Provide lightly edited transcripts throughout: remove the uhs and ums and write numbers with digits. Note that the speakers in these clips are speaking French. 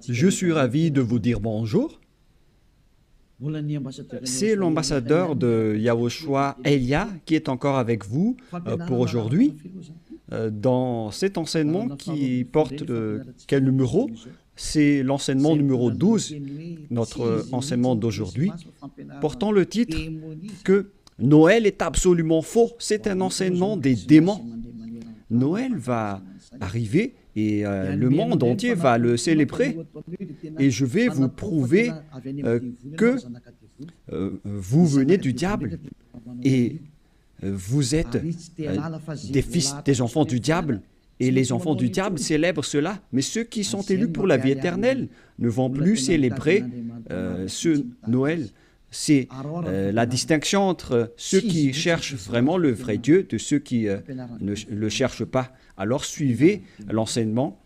Je suis ravi de vous dire bonjour. C'est l'ambassadeur de Yahushua, Elia, qui est encore avec vous pour aujourd'hui. Dans cet enseignement qui porte quel numéro? C'est l'enseignement numéro 12, notre enseignement d'aujourd'hui, portant le titre que Noël est absolument faux. C'est un enseignement des démons. Noël va arriver et le monde entier va le célébrer. Et je vais vous prouver que vous venez du diable et vous êtes des enfants du diable. Et les enfants du diable célèbrent cela. Mais ceux qui sont élus pour la vie éternelle ne vont plus célébrer ce Noël. C'est la distinction entre ceux qui cherchent vraiment le vrai Dieu de ceux qui ne le cherchent pas. Alors suivez l'enseignement.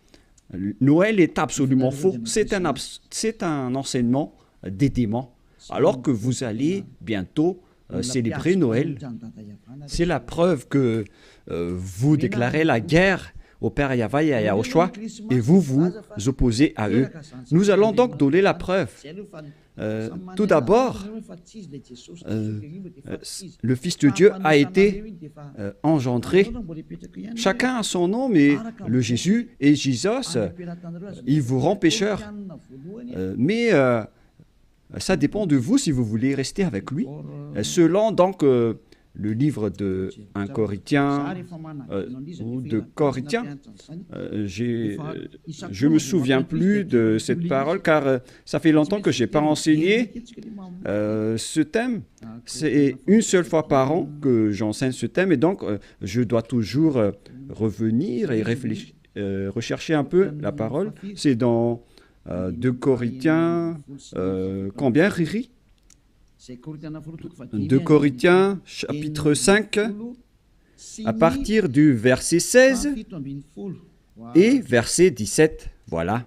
Noël est absolument faux. C'est un enseignement des démons. Alors que vous allez bientôt célébrer Noël, c'est la preuve que vous déclarez la guerre au Père Yahweh et à Yahushua et vous vous opposez à eux. Nous allons donc donner la preuve. Tout d'abord, le Fils de Dieu a été engendré. Chacun a son nom, mais le Jésus et Jésus, il vous rend pécheur. Mais ça dépend de vous si vous voulez rester avec lui. Selon donc le livre de 1 Corinthiens ou de Corinthiens, je ne me souviens plus de cette parole car ça fait longtemps que je n'ai pas enseigné ce thème. C'est une seule fois par an que j'enseigne ce thème et donc je dois toujours revenir et réfléchir, rechercher un peu la parole. C'est dans 2 Corinthiens, combien, Riri? 2 Corinthiens, chapitre 5, à partir du verset 16 et verset 17. Voilà.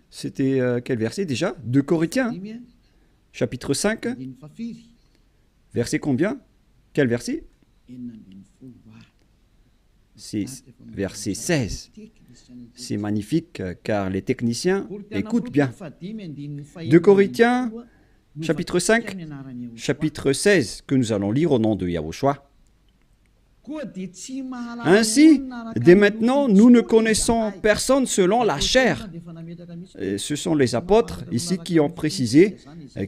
C'était quel verset déjà? 2 Corinthiens, chapitre 5, verset combien? Quel verset? C'est verset 16. C'est magnifique car les techniciens écoutent bien. 2 Corinthiens, chapitre 5, chapitre 16, que nous allons lire au nom de Yahushua. Ainsi, dès maintenant, nous ne connaissons personne selon la chair. Et ce sont les apôtres ici qui ont précisé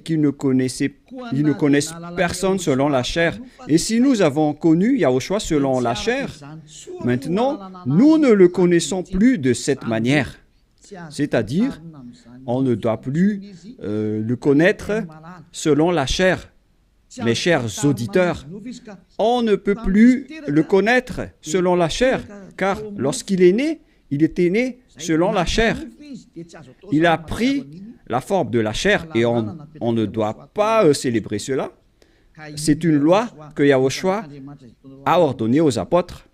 qu'ils ne connaissent personne selon la chair. Et si nous avons connu Yahushua selon la chair, maintenant, nous ne le connaissons plus de cette manière. C'est-à-dire, on ne doit plus le connaître selon la chair. Mes chers auditeurs, on ne peut plus le connaître selon la chair, car lorsqu'il est né, il était né selon la chair. Il a pris la forme de la chair et on ne doit pas célébrer cela. C'est une loi que Yahushua a ordonnée aux apôtres.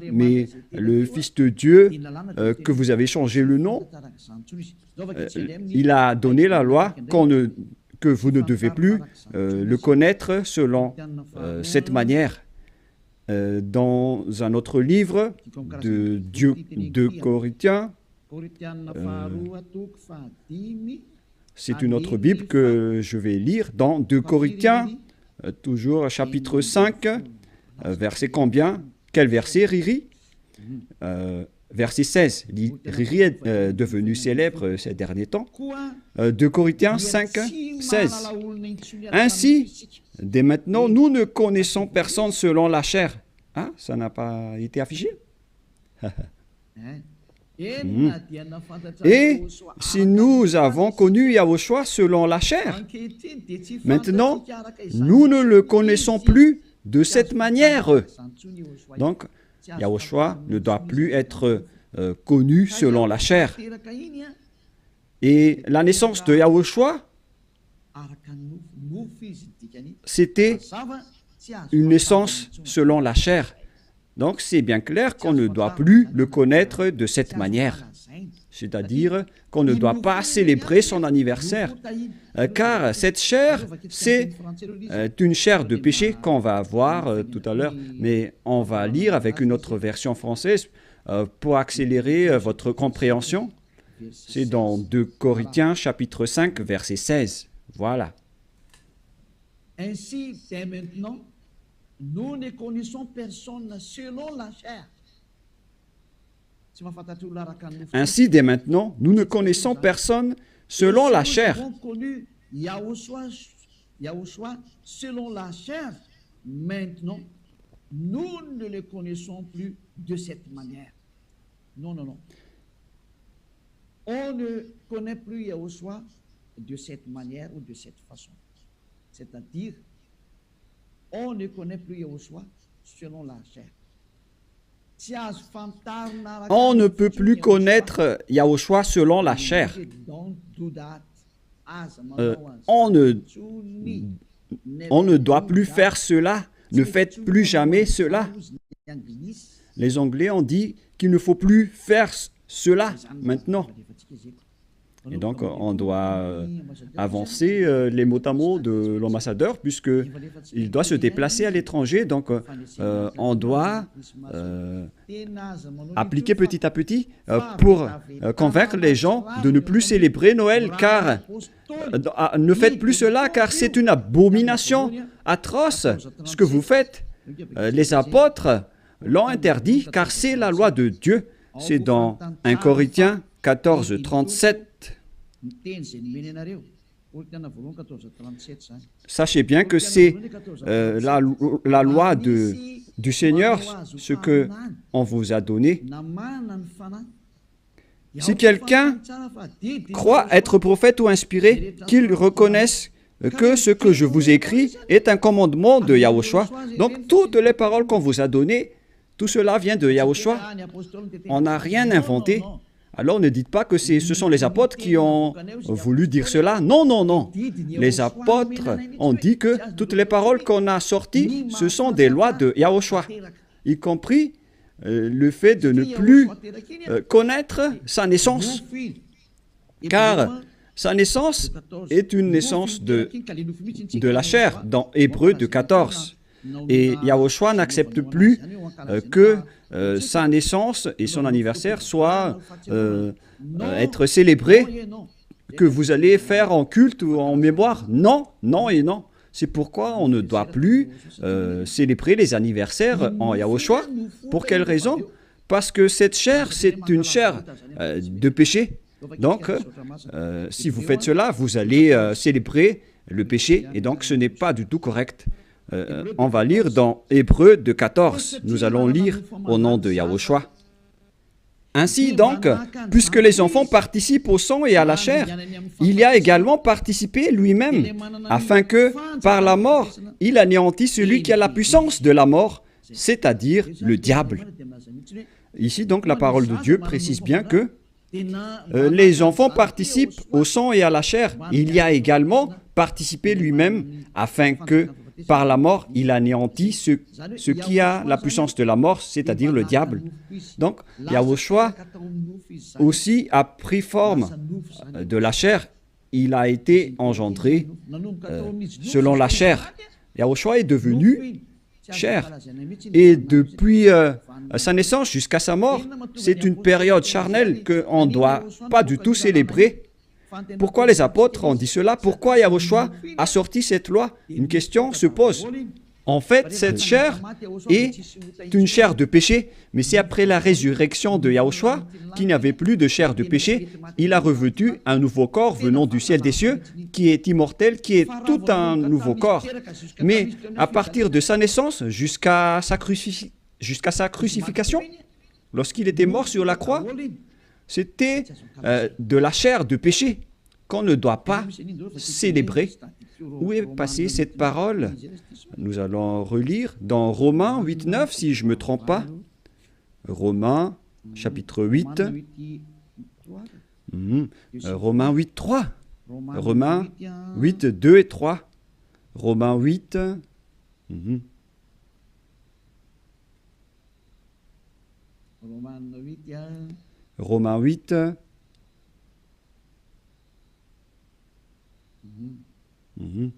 Mais le Fils de Dieu, que vous avez changé le nom, il a donné la loi que vous ne devez plus le connaître selon cette manière. Dans un autre livre de Corinthiens, c'est une autre Bible que je vais lire, dans 2 Corinthiens, toujours chapitre 5, verset combien? Quel verset, Riri? Verset 16, Riri est devenu célèbre ces derniers temps. 2 Corinthiens 5, 16. Ainsi, dès maintenant, nous ne connaissons personne selon la chair. Ah, ça n'a pas été affiché? Et si nous avons connu Yahushua selon la chair, maintenant, nous ne le connaissons plus de cette manière. Donc, Yahushua ne doit plus être connu selon la chair. Et la naissance de Yahushua, c'était une naissance selon la chair. Donc c'est bien clair qu'on ne doit plus le connaître de cette manière. c'est-à-dire qu'on ne doit pas célébrer son anniversaire, car cette chair, c'est une chair de péché qu'on va voir tout à l'heure, mais on va lire avec une autre version française pour accélérer votre compréhension. C'est dans 2 Corinthiens chapitre 5, verset 16. Voilà. Ainsi, dès maintenant, nous ne connaissons personne selon la chair. Ainsi, dès maintenant, nous ne connaissons personne selon la chair. Nous avons connu Yahushua selon la chair. Maintenant, nous ne le connaissons plus de cette manière. Non, non, non. On ne connaît plus Yahushua de cette manière ou de cette façon. C'est-à-dire, on ne connaît plus Yahushua selon la chair. On ne peut plus connaître Yahushua selon la chair. On ne doit plus faire cela. Ne faites plus jamais cela. Les Anglais ont dit qu'il ne faut plus faire cela maintenant. Et donc, on doit avancer les mots à mots de l'ambassadeur, puisqu'il doit se déplacer à l'étranger. Donc, on doit appliquer petit à petit pour convaincre les gens de ne plus célébrer Noël, car ne faites plus cela, car c'est une abomination atroce ce que vous faites. Les apôtres l'ont interdit, car c'est la loi de Dieu. C'est dans 1 Corinthiens 14, 37. Sachez bien que c'est la loi du Seigneur, ce qu'on vous a donné. Si quelqu'un croit être prophète ou inspiré, qu'il reconnaisse que ce que je vous écris est un commandement de Yahushua. Donc, toutes les paroles qu'on vous a données, tout cela vient de Yahushua. On n'a rien inventé. Alors ne dites pas que ce sont les apôtres qui ont voulu dire cela. Non, non, non. Les apôtres ont dit que toutes les paroles qu'on a sorties, ce sont des lois de Yahushua, y compris le fait de ne plus connaître sa naissance. Car sa naissance est une naissance de la chair, dans Hébreux 14. Et Yahushua n'accepte plus que sa naissance et son anniversaire soient être célébrés, que vous allez faire en culte ou en mémoire. Non, non et non. C'est pourquoi on ne doit plus célébrer les anniversaires en Yahushua. Pour quelle raison? Parce que cette chair, c'est une chair de péché. Donc, si vous faites cela, vous allez célébrer le péché, et donc ce n'est pas du tout correct. On va lire dans Hébreux 14. Nous allons lire au nom de Yahushua. Ainsi donc, puisque les enfants participent au sang et à la chair, il y a également participé lui-même, afin que, par la mort, il anéantisse celui qui a la puissance de la mort, c'est-à-dire le diable. Ici donc, la parole de Dieu précise bien que les enfants participent au sang et à la chair. Il y a également participé lui-même, afin que, par la mort, il anéantit ce qui a la puissance de la mort, c'est-à-dire le diable. Donc, Yahushua aussi a pris forme de la chair. Il a été engendré selon la chair. Yahushua est devenu chair. Et depuis sa naissance jusqu'à sa mort, c'est une période charnelle qu'on ne doit pas du tout célébrer. Pourquoi les apôtres ont dit cela? Pourquoi Yahushua a sorti cette loi? Une question se pose. En fait, cette chair est une chair de péché, mais c'est après la résurrection de Yahushua qu'il n'y avait plus de chair de péché. Il a revêtu un nouveau corps venant du ciel des cieux, qui est immortel, qui est tout un nouveau corps. Mais à partir de sa naissance jusqu'à sa crucifixion, lorsqu'il était mort sur la croix, c'était de la chair de péché qu'on ne doit pas célébrer. Où est passée cette parole? Nous allons relire dans Romains 8.9, si je ne me trompe pas. Romains, chapitre 8. Romains 8.3. Romains 8, 2 et 3. Romains 8. Romains 8, Mhm. Mhm.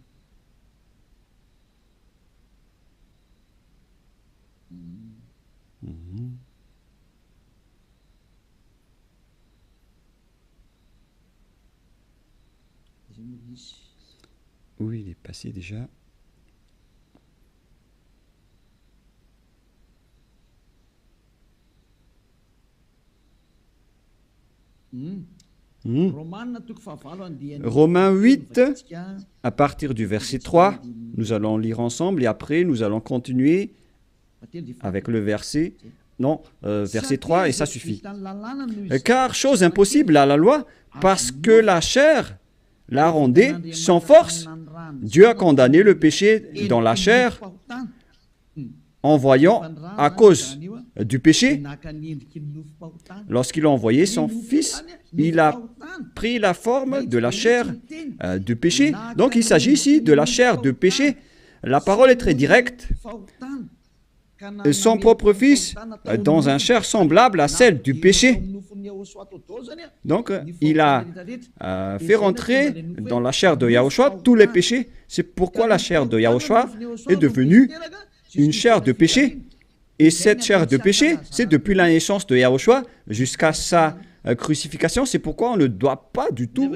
Où il est passé déjà? Mhm. Romains 8, à partir du verset 3, nous allons lire ensemble et après nous allons continuer avec le verset, verset 3 et ça suffit. Car chose impossible à la loi, parce que la chair la rendait sans force, Dieu a condamné le péché dans la chair en voyant à cause du péché. Lorsqu'il a envoyé son Fils, il a pris la forme de la chair du péché. Donc il s'agit ici de la chair de péché. La parole est très directe. Son propre Fils dans un chair semblable à celle du péché. Donc, il a fait rentrer dans la chair de Yahushua tous les péchés. C'est pourquoi la chair de Yahushua est devenue une chair de péché. Et cette chair de péché, c'est depuis la naissance de Yahushua jusqu'à sa crucifixion. C'est pourquoi on ne doit pas du tout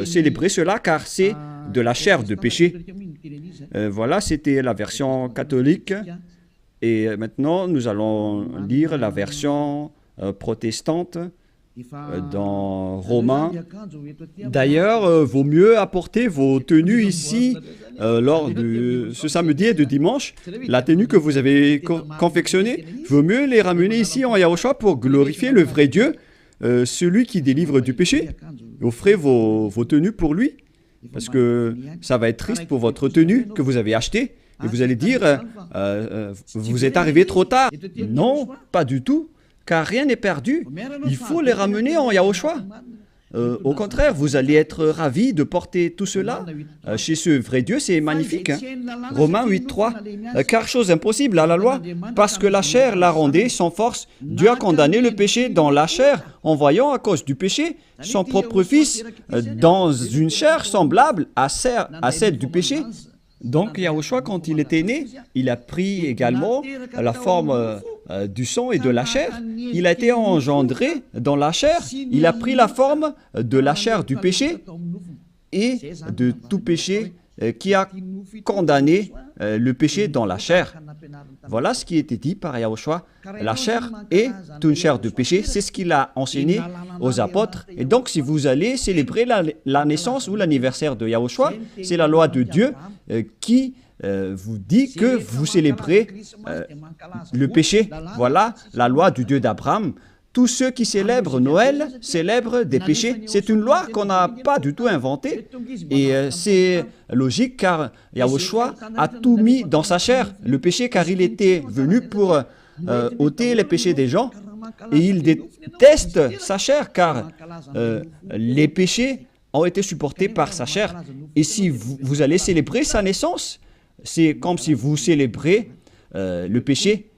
célébrer cela, car c'est de la chair de péché. Voilà, c'était la version catholique. Et maintenant, nous allons lire la version protestante dans Romains. D'ailleurs, vaut mieux apporter vos tenues ici lors de ce samedi et de dimanche. La tenue que vous avez confectionnée, vaut mieux les ramener ici en Yahushua pour glorifier le vrai Dieu, celui qui délivre du péché. Offrez vos tenues pour lui, parce que ça va être triste pour votre tenue que vous avez achetée. Et vous allez dire, vous êtes arrivé trop tard. Non, pas du tout, car rien n'est perdu. Il faut les ramener en Yahushua. Au contraire, vous allez être ravis de porter tout cela chez ce vrai Dieu, c'est magnifique. Romains 8.3, car chose impossible à la loi, parce que la chair la rendait sans force, Dieu a condamné le péché dans la chair, en voyant à cause du péché son propre Fils dans une chair semblable à celle du péché. Donc, Yahushua, quand il était né, il a pris également la forme du sang et de la chair. Il a été engendré dans la chair. Il a pris la forme de la chair du péché et de tout péché qui a condamné le péché dans la chair. Voilà ce qui était dit par Yahushua. La chair est une chair de péché. C'est ce qu'il a enseigné aux apôtres. Et donc, si vous allez célébrer la naissance ou l'anniversaire de Yahushua, c'est la loi de Dieu qui vous dit que vous célébrez le péché. Voilà la loi du Dieu d'Abraham. Tous ceux qui célèbrent Noël célèbrent des péchés. C'est une loi qu'on n'a pas du tout inventée. Et c'est logique car Yahushua a tout mis dans sa chair, le péché, car il était venu pour ôter les péchés des gens. Et il déteste sa chair car les péchés ont été supportés par sa chair. Et si vous allez célébrer sa naissance, c'est comme si vous célébrez le péché.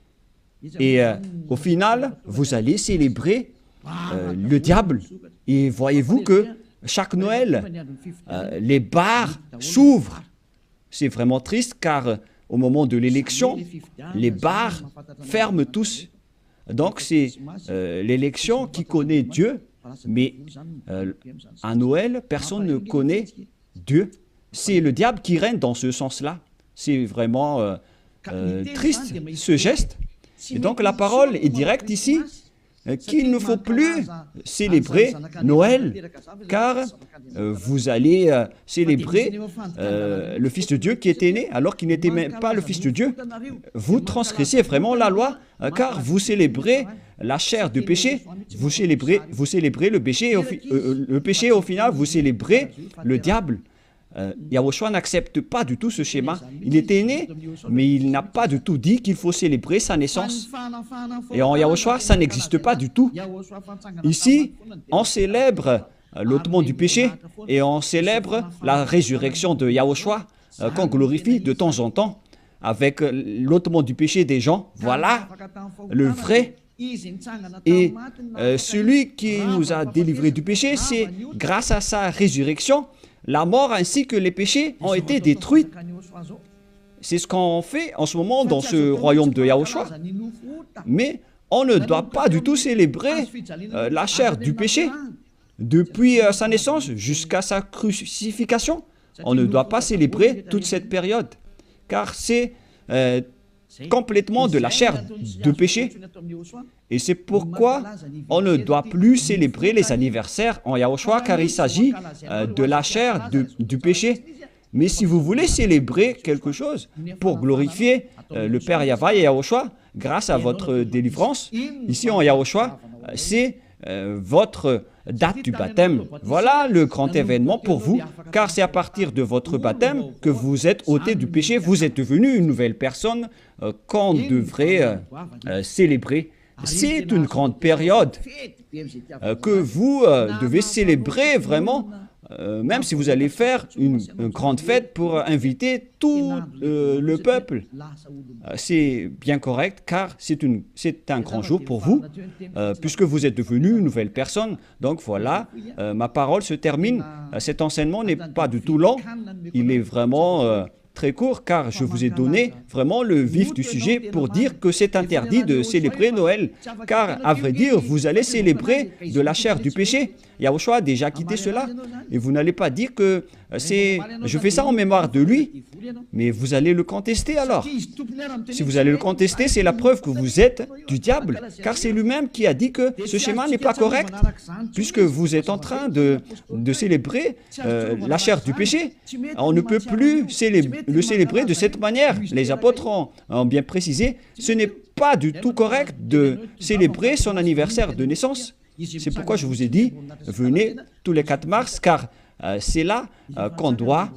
Et au final, vous allez célébrer le diable. Et voyez-vous que chaque Noël, les bars s'ouvrent. C'est vraiment triste car au moment de l'élection, les bars ferment tous. Donc c'est l'élection qui connaît Dieu, mais à Noël, personne ne connaît Dieu. C'est le diable qui règne dans ce sens-là. C'est vraiment triste ce geste. Et donc la parole est directe ici, qu'il ne faut plus célébrer Noël, car vous allez célébrer le Fils de Dieu qui était né, alors qu'il n'était même pas le Fils de Dieu. Vous transgressez vraiment la loi, car vous célébrez la chair du péché, vous célébrez le péché, et au final, vous célébrez le diable. Yahushua n'accepte pas du tout ce schéma. Il était né, mais il n'a pas du tout dit qu'il faut célébrer sa naissance. Et en Yahushua, ça n'existe pas du tout. Ici, on célèbre l'ôtement du péché et on célèbre la résurrection de Yahushua qu'on glorifie de temps en temps avec l'ôtement du péché des gens. Voilà le vrai. Et celui qui nous a délivrés du péché, c'est grâce à sa résurrection. la mort ainsi que les péchés ont été détruits. C'est ce qu'on fait en ce moment dans ce royaume de Yahushua. Mais on ne doit pas du tout célébrer la chair du péché. Depuis sa naissance jusqu'à sa crucifixion, on ne doit pas célébrer toute cette période, car c'est complètement de la chair de péché. Et c'est pourquoi on ne doit plus célébrer les anniversaires en Yahushua, car il s'agit de la chair du péché. Mais si vous voulez célébrer quelque chose pour glorifier le Père Yahva et Yahushua, grâce à votre délivrance, ici en Yahushua, c'est votre date du baptême. Voilà le grand événement pour vous, car c'est à partir de votre baptême que vous êtes ôté du péché, vous êtes devenu une nouvelle personne qu'on devrait célébrer. C'est une grande période que vous devez célébrer vraiment, même si vous allez faire une grande fête pour inviter tout le peuple. C'est bien correct, car c'est un grand jour pour vous, puisque vous êtes devenu une nouvelle personne. Donc voilà, ma parole se termine. Cet enseignement n'est pas du tout long, il est vraiment très court, car je vous ai donné vraiment le vif du sujet pour dire que c'est interdit de célébrer Noël, car à vrai dire, vous allez célébrer de la chair du péché. Yahushua a déjà quitté cela, et vous n'allez pas dire que je fais ça en mémoire de lui, mais vous allez le contester alors. Si vous allez le contester, c'est la preuve que vous êtes du diable, car c'est lui-même qui a dit que ce schéma n'est pas correct, puisque vous êtes en train de célébrer la chair du péché. On ne peut plus le célébrer de cette manière. Les apôtres ont bien précisé, ce n'est pas du tout correct de célébrer son anniversaire de naissance. C'est pourquoi je vous ai dit, venez tous les 4 mars, car c'est là qu'on doit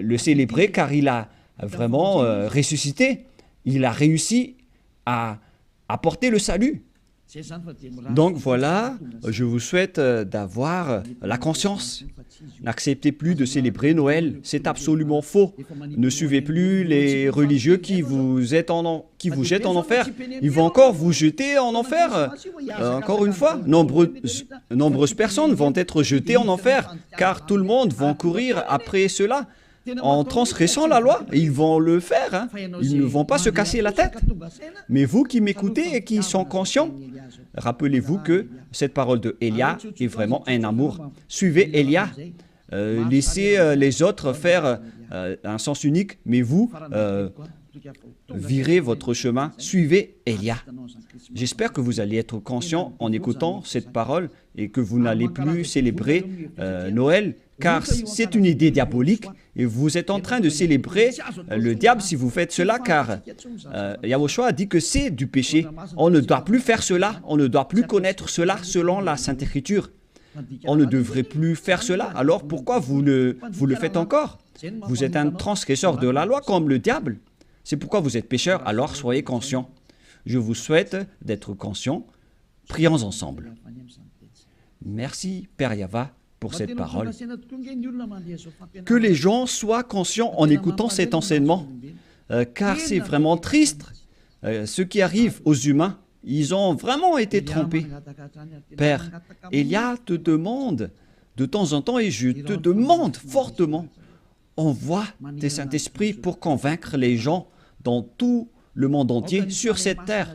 le célébrer, car il a vraiment ressuscité. Il a réussi à apporter le salut. Donc voilà, je vous souhaite d'avoir la conscience. N'acceptez plus de célébrer Noël, c'est absolument faux. Ne suivez plus les religieux qui vous jettent en enfer. Ils vont encore vous jeter en enfer. Encore une fois, nombreuses personnes vont être jetées en enfer, car tout le monde va courir après cela. En transgressant la loi, ils vont le faire, hein. Ils ne vont pas se casser la tête. Mais vous qui m'écoutez et qui sont conscients, rappelez-vous que cette parole de Élia est vraiment un amour. Suivez Élia, laissez les autres faire un sens unique, mais vous, virez votre chemin, suivez Élia. J'espère que vous allez être conscient en écoutant cette parole et que vous n'allez plus célébrer Noël, car c'est une idée diabolique et vous êtes en train de célébrer le diable si vous faites cela, car Yahushua a dit que c'est du péché. On ne doit plus faire cela, on ne doit plus connaître cela selon la Sainte Écriture. On ne devrait plus faire cela, alors pourquoi vous le faites encore? Vous êtes un transgresseur de la loi comme le diable. C'est pourquoi vous êtes pécheur, alors soyez conscients. Je vous souhaite d'être conscients. Prions ensemble. Merci, Père Yahva, pour cette parole. Que les gens soient conscients en écoutant cet enseignement, car c'est vraiment triste. Ce qui arrive aux humains, ils ont vraiment été trompés. Père, Élia te demande de temps en temps, et je te demande fortement, envoie tes Saint-Esprit pour convaincre les gens dans tout le monde entier, sur cette terre,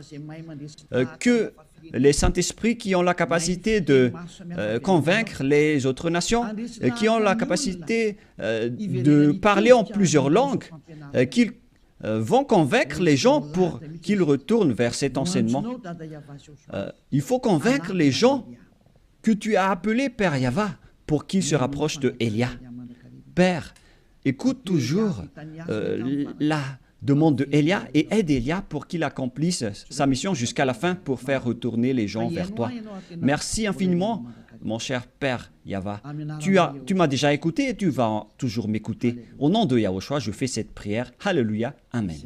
que les Saint-Esprits qui ont la capacité de convaincre les autres nations, qui ont la capacité de parler en plusieurs langues, qu'ils vont convaincre les gens pour qu'ils retournent vers cet enseignement. Il faut convaincre les gens que tu as appelés Père Yahva pour qu'ils se rapprochent de Élia. Père, écoute toujours la demande de Élia et aide Élia pour qu'il accomplisse sa mission jusqu'à la fin pour faire retourner les gens vers toi. Merci infiniment, mon cher Père Yahva. Tu m'as déjà écouté et tu vas toujours m'écouter. Au nom de Yahushua, je fais cette prière. Alléluia. Amen.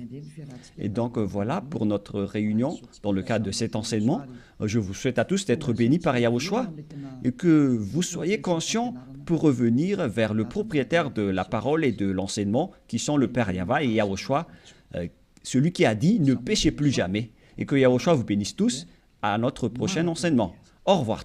Et donc voilà pour notre réunion dans le cadre de cet enseignement. Je vous souhaite à tous d'être bénis par Yahushua et que vous soyez conscients pour revenir vers le propriétaire de la parole et de l'enseignement qui sont le Père Yahva et Yahushua, celui qui a dit « Ne péchez plus jamais » et que Yahushua vous bénisse tous à notre prochain enseignement. Au revoir.